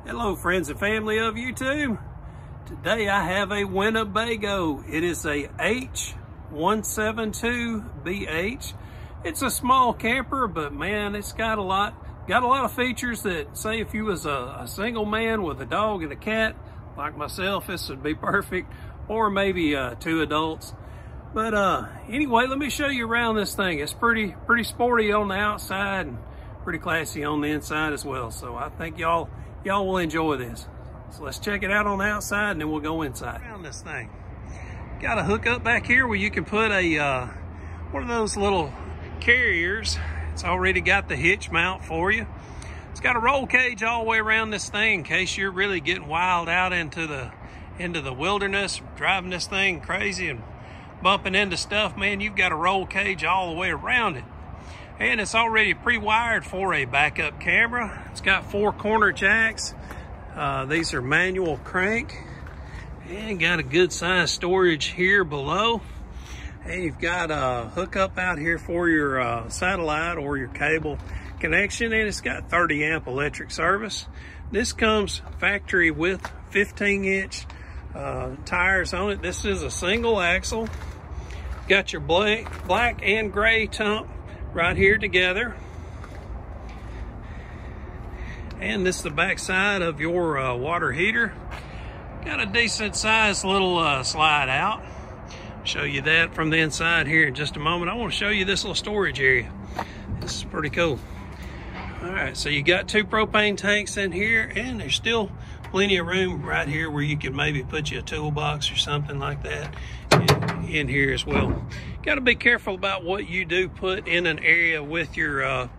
Hello friends and family of YouTube. Today I have a Winnebago. It is a H172BH. It's a small camper, but man, it's got a lot of features that say if you was a single man with a dog and a cat like myself, this would be perfect, or maybe two adults. But anyway, let me show you around this thing. It's pretty sporty on the outside and pretty classy on the inside as well. So I think y'all will enjoy this. So let's check it out on the outside and then we'll go inside. Around this thing, got a hookup back here where you can put a one of those little carriers. It's already got the hitch mount for you. It's got a roll cage all the way around this thing in case you're really getting wild out into the wilderness, driving this thing crazy and bumping into stuff. Man, you've got a roll cage all the way around it. And it's already pre-wired for a backup camera. It's got 4 corner jacks. These are manual crank. And got a good size storage here below. And you've got a hookup out here for your satellite or your cable connection. And it's got 30 amp electric service. This comes factory with 15-inch tires on it. This is a single axle. Got your black and gray tump right here together. And this is the back side of your water heater. Got a decent sized little slide out. Show you that from the inside here in just a moment. I want to show you this little storage area. This is pretty cool. All right, so you got 2 propane tanks in here, and there's still plenty of room right here where you could maybe put you a toolbox or something like that in here as well. Got to be careful about what you do put in an area with your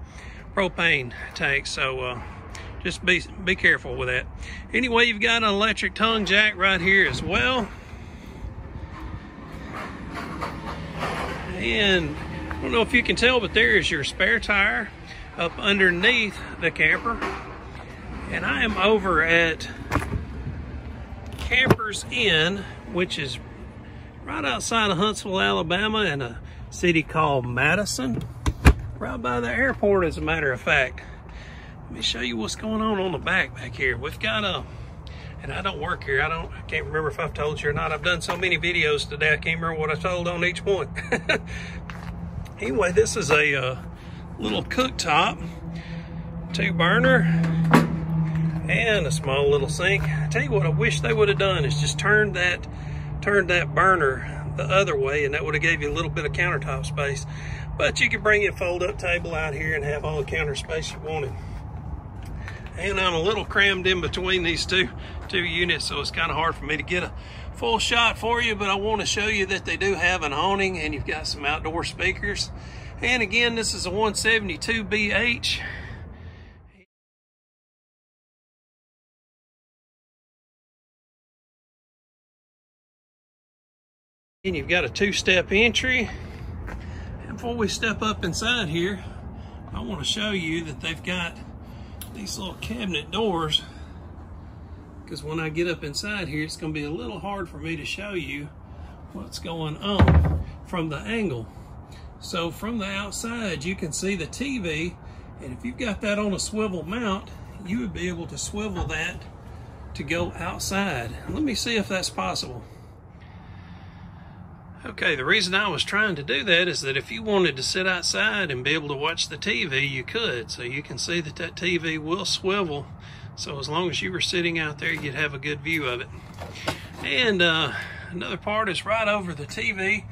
propane tank, so just be careful with that. Anyway, you've got an electric tongue jack right here as well. And I don't know if you can tell, but there is your spare tire up underneath the camper. And I am over at Campers Inn, which is right outside of Huntsville, Alabama, in a city called Madison, right by the airport, as a matter of fact. Let me show you what's going on the back here. We've got and I don't work here. I can't remember if I've told you or not. I've done so many videos today, I can't remember what I told on each one. Anyway, this is a little cooktop, 2 burner, and a small little sink. I tell you what I wish they would have done is just turned that burner the other way, and that would have gave you a little bit of countertop space. But you could bring your fold-up table out here and have all the counter space you wanted. And I'm a little crammed in between these two units, so it's kind of hard for me to get a full shot for you, but I want to show you that they do have an awning, and you've got some outdoor speakers. And again, this is a 172BH. And you've got a 2-step entry. And before we step up inside here, I want to show you that they've got these little cabinet doors, because when I get up inside here, it's going to be a little hard for me to show you what's going on from the angle. So from the outside, you can see the TV, and if you've got that on a swivel mount, you would be able to swivel that to go outside. Let me see if that's possible. Okay, the reason I was trying to do that is that if you wanted to sit outside and be able to watch the TV, you could. So you can see that TV will swivel. So as long as you were sitting out there, you'd have a good view of it. And another part is right over the TV.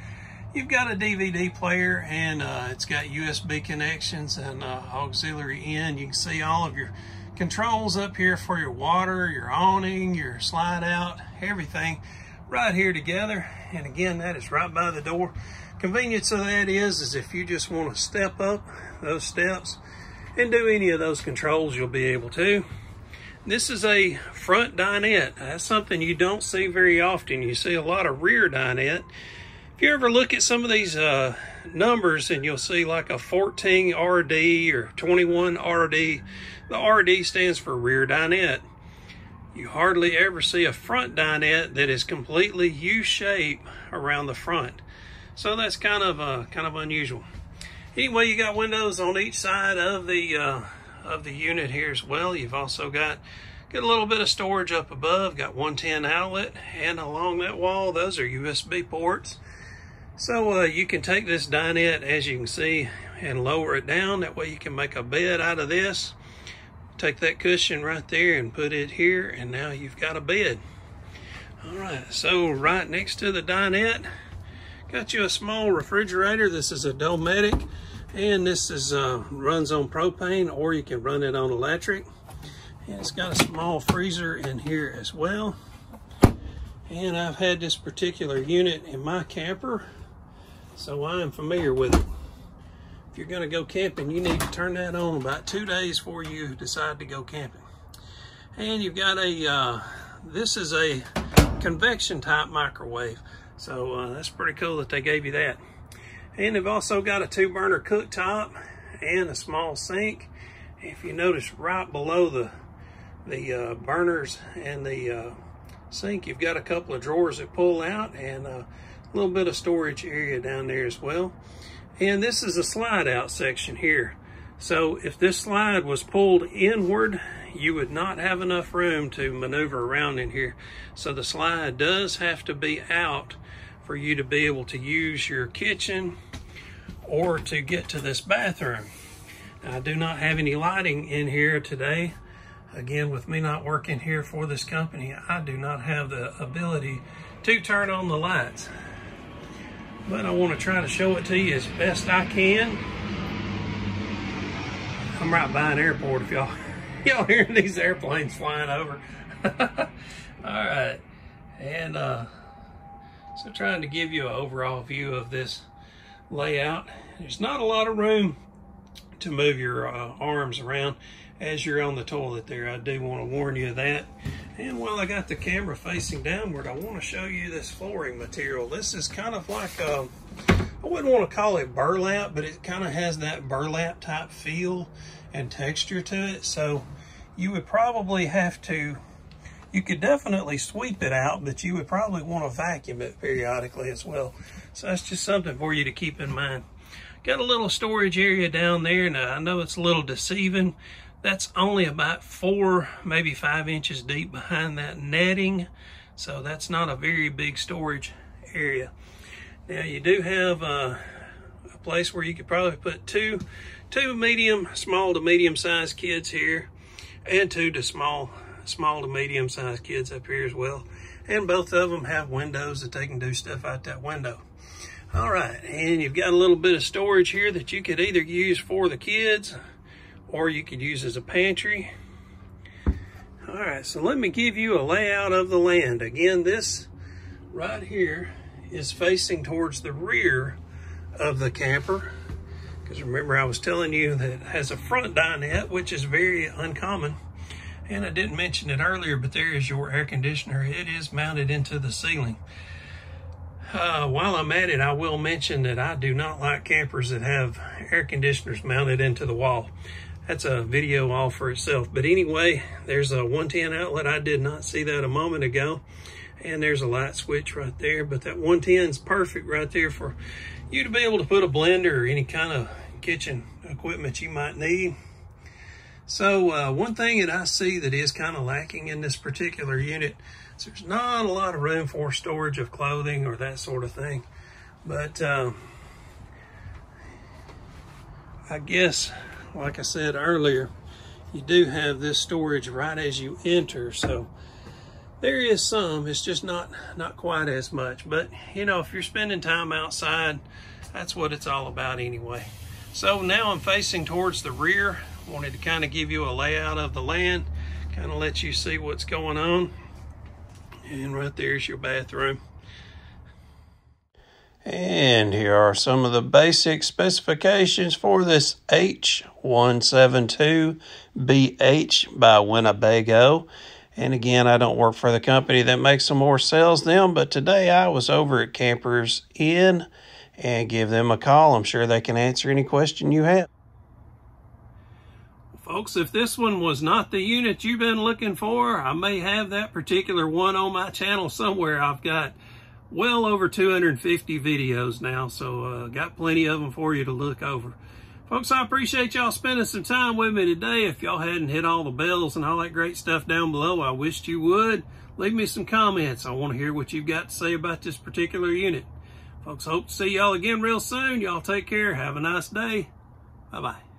You've got a DVD player, and it's got USB connections and auxiliary in. You can see all of your controls up here for your water, your awning, your slide out, everything right here together. And again, that is right by the door. Convenience of that is if you just want to step up those steps and do any of those controls, you'll be able to. This is a front dinette. That's something you don't see very often. You see a lot of rear dinette. If you ever look at some of these numbers, and you'll see like a 14 RD or 21 RD, the RD stands for rear dinette. You hardly ever see a front dinette that is completely U-shaped around the front. So that's kind of unusual. Anyway, you got windows on each side of the unit here as well. You've also got Get a little bit of storage up above, got 110 outlet, and along that wall, those are USB ports. So you can take this dinette, as you can see, and lower it down. That way you can make a bed out of this. Take that cushion right there and put it here, and now you've got a bed. All right, so right next to the dinette, got you a small refrigerator. This is a Dometic, and this is runs on propane, or you can run it on electric. And it's got a small freezer in here as well. And I've had this particular unit in my camper, so I am familiar with it. If you're gonna go camping, you need to turn that on about 2 days before you decide to go camping. And you've got a, this is a convection type microwave. So that's pretty cool that they gave you that. And they've also got a 2-burner cooktop and a small sink. If you notice right below the burners and the sink, you've got a couple of drawers that pull out, and a little bit of storage area down there as well. And this is a slide out section here. So if this slide was pulled inward, you would not have enough room to maneuver around in here. So the slide does have to be out for you to be able to use your kitchen or to get to this bathroom. Now, I do not have any lighting in here today. Again, with me not working here for this company, I do not have the ability to turn on the lights. But I want to try to show it to you as best I can. I'm right by an airport if y'all hearing these airplanes flying over. All right, and so trying to give you an overall view of this layout. There's not a lot of room to move your arms around as you're on the toilet there. I do want to warn you of that. And while I got the camera facing downward, I want to show you this flooring material. This is kind of like, I wouldn't want to call it burlap, but it kind of has that burlap type feel and texture to it. So you would probably have to, you could definitely sweep it out, but you would probably want to vacuum it periodically as well. So that's just something for you to keep in mind. Got a little storage area down there. Now I know it's a little deceiving. That's only about 4, maybe 5 inches deep behind that netting. So that's not a very big storage area. Now you do have a place where you could probably put two small to medium sized kids here, and 2 to small to medium sized kids up here as well. And both of them have windows that they can do stuff out that window. All right, and you've got a little bit of storage here that you could either use for the kids or you could use as a pantry. All right, so let me give you a layout of the land. Again, this right here is facing towards the rear of the camper. Because remember, I was telling you that it has a front dinette, which is very uncommon. And I didn't mention it earlier, but there is your air conditioner. It is mounted into the ceiling. While I'm at it, I will mention that I do not like campers that have air conditioners mounted into the wall. That's a video all for itself. But anyway, there's a 110 outlet. I did not see that a moment ago. And there's a light switch right there. But that 110 is perfect right there for you to be able to put a blender or any kind of kitchen equipment you might need. So one thing that I see that is kind of lacking in this particular unit is there's not a lot of room for storage of clothing or that sort of thing. But I guess, like I said earlier, you do have this storage right as you enter. So there is some, it's just not quite as much. But you know, if you're spending time outside, that's what it's all about anyway. So now I'm facing towards the rear. Wanted to kind of give you a layout of the land, kind of let you see what's going on. And right there's your bathroom. And here are some of the basic specifications for this H172BH by Winnebago. And again, I don't work for the company that makes them or sells them, but today I was over at Campers Inn and give them a call. I'm sure they can answer any question you have. Folks, if this one was not the unit you've been looking for, I may have that particular one on my channel somewhere. I've got well over 250 videos now, so got plenty of them for you to look over. Folks, I appreciate y'all spending some time with me today. If y'all hadn't hit all the bells and all that great stuff down below, I wished you would. Leave me some comments. I want to hear what you've got to say about this particular unit. Folks, hope to see y'all again real soon. Y'all take care. Have a nice day. Bye-bye.